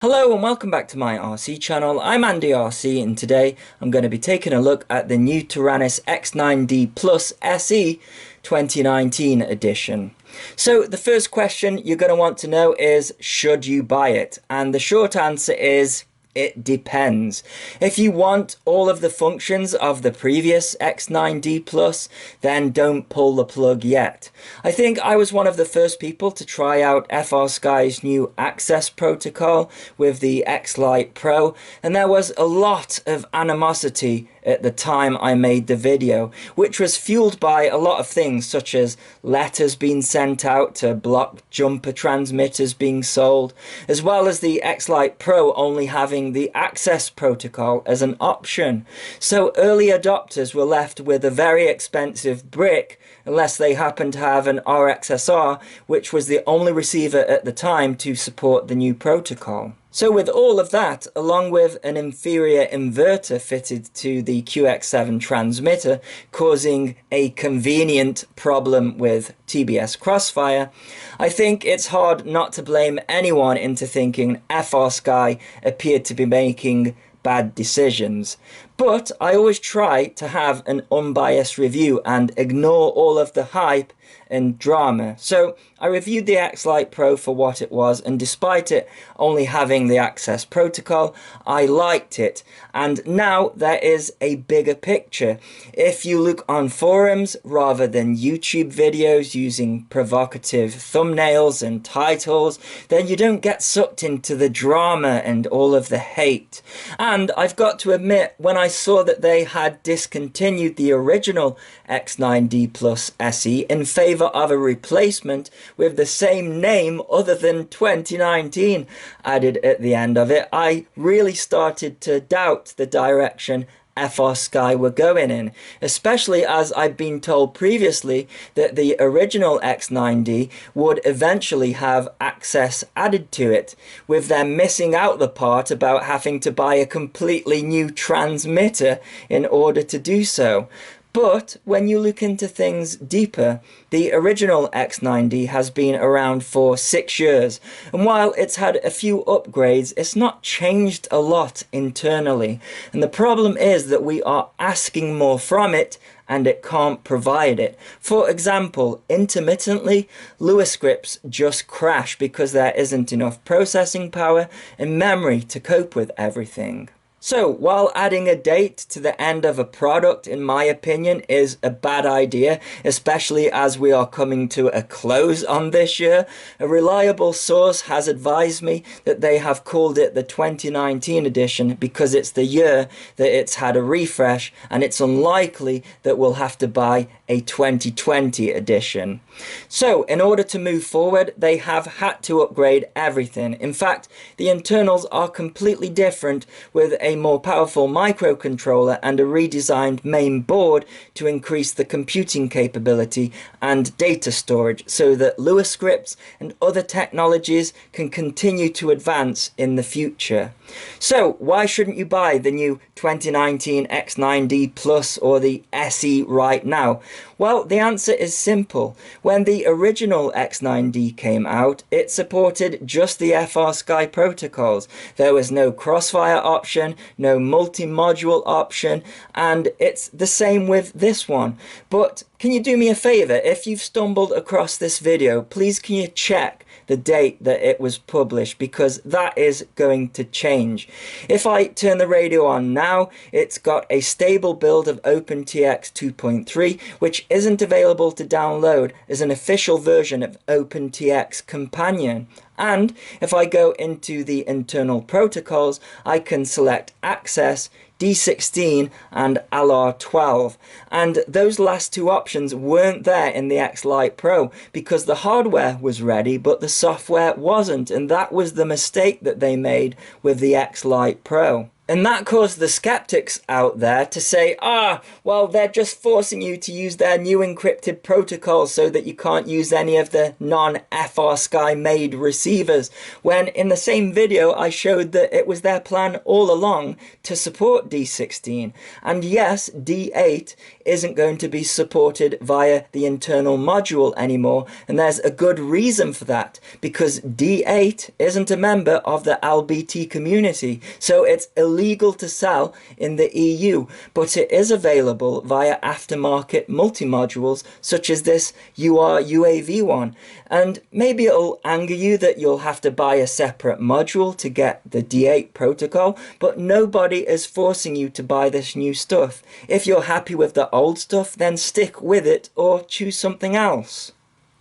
Hello and welcome back to my RC channel. I'm AndyRC and today I'm going to be taking a look at the new Taranis X9D Plus SE 2019 edition. So the first question you're going to want to know is, should you buy it? And the short answer is, it depends. If you want all of the functions of the previous X9D Plus, then don't pull the plug yet. I think I was one of the first people to try out FrSky's new access protocol with the X Lite Pro, and there was a lot of animosity at the time I made the video, which was fueled by a lot of things such as letters being sent out to block jumper transmitters being sold, as well as the X Lite Pro only having the access protocol as an option. So early adopters were left with a very expensive brick unless they happened to have an RXSR, which was the only receiver at the time to support the new protocol. So with all of that, along with an inferior inverter fitted to the QX7 transmitter, causing a convenient problem with TBS crossfire, I think it's hard not to blame anyone into thinking FrSky appeared to be making bad decisions. But I always try to have an unbiased review and ignore all of the hype and drama. So I reviewed the X Lite Pro for what it was, and despite it only having the access protocol, I liked it. And now there is a bigger picture. If you look on forums rather than YouTube videos using provocative thumbnails and titles, then you don't get sucked into the drama and all of the hate. And I've got to admit, when I saw that they had discontinued the original X9D Plus SE in favor of a replacement with the same name other than 2019 added at the end of it, I really started to doubt the direction FrSky were going in, especially as I've been told previously that the original X9D would eventually have access added to it, with them missing out the part about having to buy a completely new transmitter in order to do so. But when you look into things deeper, the original X9D has been around for 6 years, and while it's had a few upgrades, it's not changed a lot internally. And the problem is that we are asking more from it, and it can't provide it. For example, intermittently, Lewis scripts just crash because there isn't enough processing power and memory to cope with everything. So, while adding a date to the end of a product, in my opinion, is a bad idea, especially as we are coming to a close on this year, a reliable source has advised me that they have called it the 2019 edition because it's the year that it's had a refresh, and it's unlikely that we'll have to buy a 2020 edition. So, in order to move forward, they have had to upgrade everything. In fact, the internals are completely different, with a more powerful microcontroller and a redesigned main board to increase the computing capability and data storage so that Lewis scripts and other technologies can continue to advance in the future. So why shouldn't you buy the new 2019 X9D Plus or the SE right now? Well, the answer is simple. When the original X9D came out, it supported just the FrSky protocols. There was no crossfire option, no multi-module option, and it's the same with this one. But can you do me a favor? If you've stumbled across this video, please can you check the date that it was published, because that is going to change. If I turn the radio on now, it's got a stable build of OpenTX 2.3, which isn't available to download as an official version of OpenTX Companion. And if I go into the internal protocols, I can select Access, D16 and LR12, and those last two options weren't there in the X Lite Pro because the hardware was ready but the software wasn't, and that was the mistake that they made with the X Lite Pro. And that caused the skeptics out there to say, well, they're just forcing you to use their new encrypted protocol so that you can't use any of the non-FrSky made receivers. When in the same video, I showed that it was their plan all along to support D16. And yes, D8 isn't going to be supported via the internal module anymore. And there's a good reason for that, because D8 isn't a member of the LBT community. So it's illegal to sell in the EU, but it is available via aftermarket multi-modules such as this UAV one. And maybe it'll anger you that you'll have to buy a separate module to get the D8 protocol, but nobody is forcing you to buy this new stuff. If you're happy with the old stuff, then stick with it or choose something else.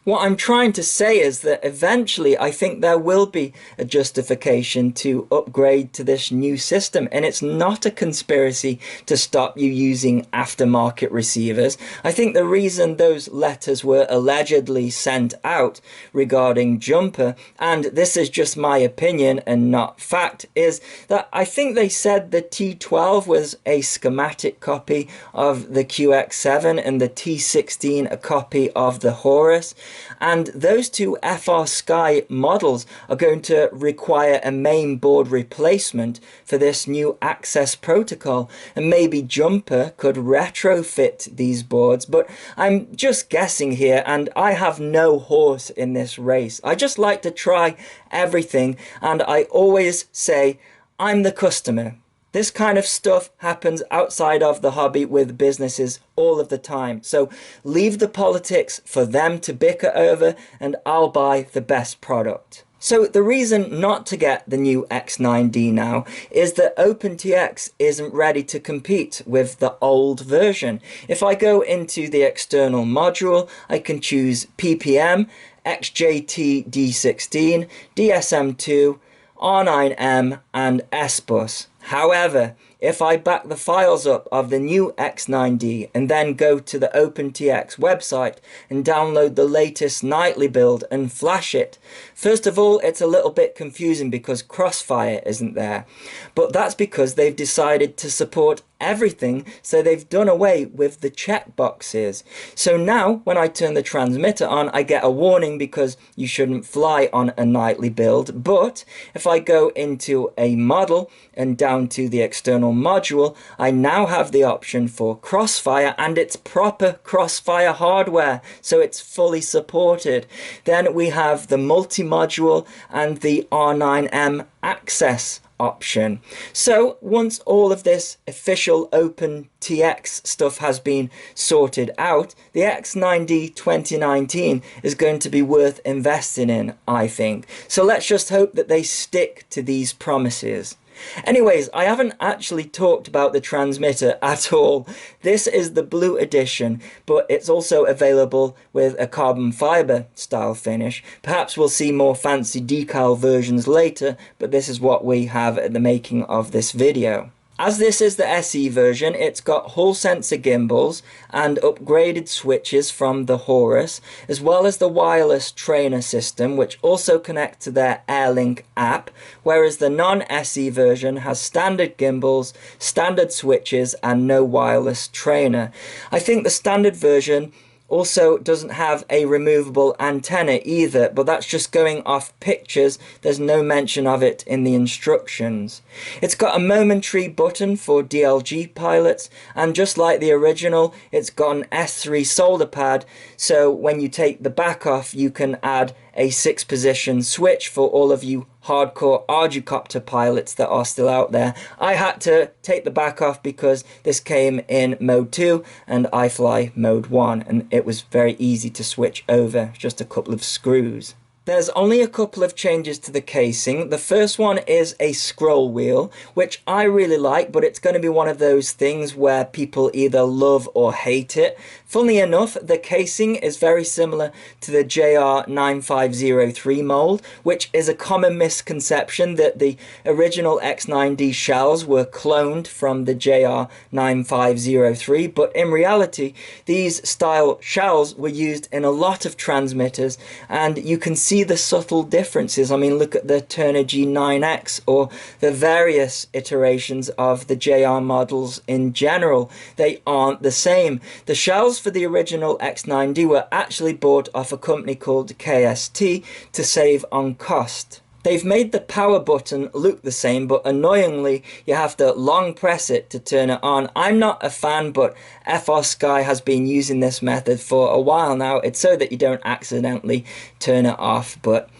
What I'm trying to say is that eventually I think there will be a justification to upgrade to this new system, and it's not a conspiracy to stop you using aftermarket receivers. I think the reason those letters were allegedly sent out regarding Jumper, and this is just my opinion and not fact, is that I think they said the T12 was a schematic copy of the QX7 and the T16 a copy of the Horus. And those two FrSky models are going to require a main board replacement for this new access protocol. And maybe Jumper could retrofit these boards, but I'm just guessing here, and I have no horse in this race. I just like to try everything, and I always say, I'm the customer. This kind of stuff happens outside of the hobby with businesses all of the time. So leave the politics for them to bicker over, and I'll buy the best product. So the reason not to get the new X9D now is that OpenTX isn't ready to compete with the old version. If I go into the external module, I can choose PPM, XJT D16, DSM2, R9M and S-Bus. However, if I back the files up of the new X9D and then go to the OpenTX website and download the latest nightly build and flash it, first of all, it's a little bit confusing because Crossfire isn't there. But that's because they've decided to support everything, so they've done away with the checkboxes. So now when I turn the transmitter on, I get a warning because you shouldn't fly on a nightly build. But if I go into a model and down to the external module, I now have the option for Crossfire, and it's proper Crossfire hardware, so it's fully supported. Then we have the multi-module and the R9M access option. So once all of this official OpenTX stuff has been sorted out, the X9D 2019 is going to be worth investing in, I think. So let's just hope that they stick to these promises. Anyways, I haven't actually talked about the transmitter at all. This is the blue edition, but it's also available with a carbon fiber style finish. Perhaps we'll see more fancy decal versions later, but this is what we have at the making of this video. As this is the SE version, it's got Hall sensor gimbals and upgraded switches from the Horus, as well as the wireless trainer system, which also connects to their AirLink app, whereas the non-SE version has standard gimbals, standard switches, and no wireless trainer. I think the standard version also doesn't have a removable antenna either, but that's just going off pictures. There's no mention of it in the instructions. It's got a momentary button for DLG pilots, and just like the original, it's got an S3 solder pad, so when you take the back off, you can add a 6-position switch for all of you hardcore Arducopter pilots that are still out there. I had to take the back off because this came in mode 2 and I fly mode 1, and it was very easy to switch over, just a couple of screws. There's only a couple of changes to the casing. The first one is a scroll wheel, which I really like, but it's going to be one of those things where people either love or hate it. Funnily enough, the casing is very similar to the JR9503 mold, which is a common misconception that the original X9D shells were cloned from the JR9503, but in reality, these style shells were used in a lot of transmitters, and you can see see the subtle differences. I mean, look at the Turnigy 9X or the various iterations of the JR models in general. They aren't the same. The shells for the original X9D were actually bought off a company called KST to save on cost. They've made the power button look the same, but annoyingly you have to long press it to turn it on. I'm not a fan, but FrSky has been using this method for a while now. It's so that you don't accidentally turn it off, but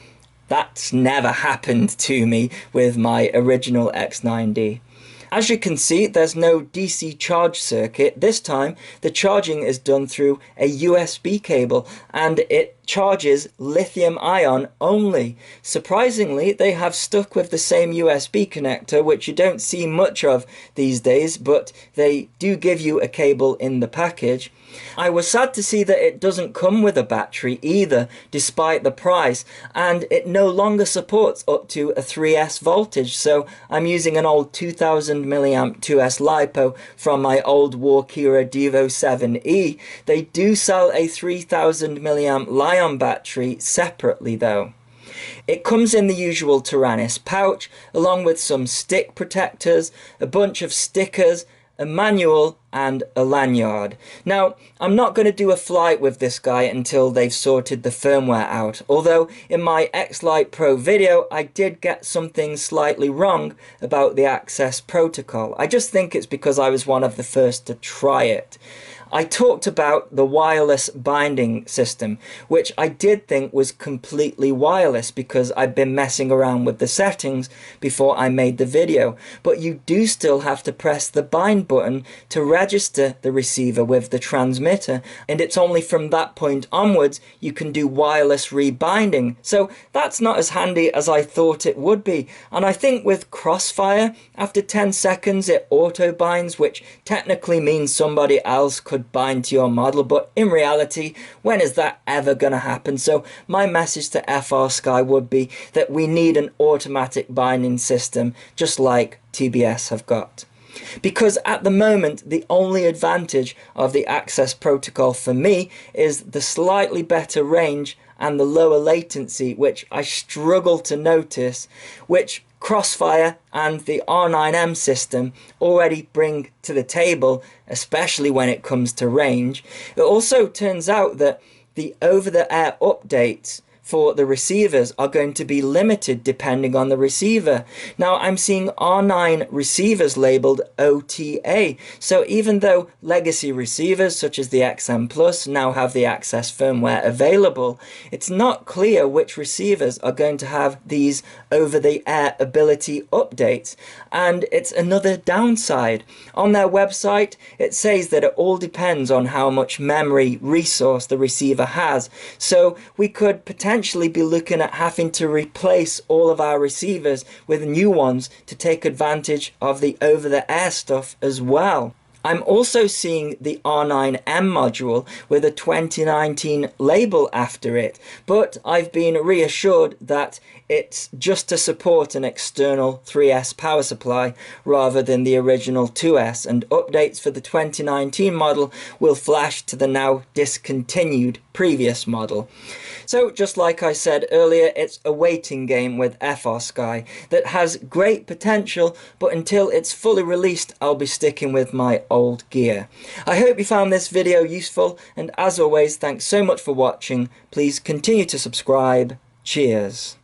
that's never happened to me with my original X9D. As you can see, there's no DC charge circuit. This time the charging is done through a USB cable and it charges lithium ion only. Surprisingly, they have stuck with the same USB connector, which you don't see much of these days, but they do give you a cable in the package. I was sad to see that it doesn't come with a battery either, despite the price, and it no longer supports up to a 3S voltage, so I'm using an old 2000 milliamp 2S LiPo from my old Walkera Devo 7e. They do sell a 3000 milliamp Li-ion battery separately though. It comes in the usual Taranis pouch, along with some stick protectors, a bunch of stickers, a manual and a lanyard. Now, I'm not going to do a flight with this guy until they've sorted the firmware out, although in my X-Lite Pro video I did get something slightly wrong about the access protocol. I just think it's because I was one of the first to try it. I talked about the wireless binding system, which I did think was completely wireless because I'd been messing around with the settings before I made the video. But you do still have to press the bind button to register the receiver with the transmitter, and it's only from that point onwards you can do wireless rebinding. So that's not as handy as I thought it would be. And I think with Crossfire, after 10 seconds it auto binds, which technically means somebody else could bind to your model, but in reality, when is that ever going to happen? So my message to FrSky would be that we need an automatic binding system, just like TBS have got. Because at the moment, the only advantage of the access protocol for me is the slightly better range and the lower latency, which I struggle to notice, which Crossfire and the R9M system already bring to the table, especially when it comes to range. It also turns out that the over-the-air updates for the receivers are going to be limited depending on the receiver. Now I'm seeing R9 receivers labeled OTA, so even though legacy receivers such as the XM Plus now have the access firmware available, it's not clear which receivers are going to have these over-the-air ability updates, and it's another downside. On their website it says that it all depends on how much memory resource the receiver has, so we could potentially be looking at having to replace all of our receivers with new ones to take advantage of the over-the-air stuff as well. I'm also seeing the R9M module with a 2019 label after it, but I've been reassured that it's just to support an external 3S power supply rather than the original 2S, and updates for the 2019 model will flash to the now discontinued previous model. So just like I said earlier, it's a waiting game with FrSky that has great potential, but until it's fully released I'll be sticking with my old gear. I hope you found this video useful, and as always, thanks so much for watching. Please continue to subscribe. Cheers.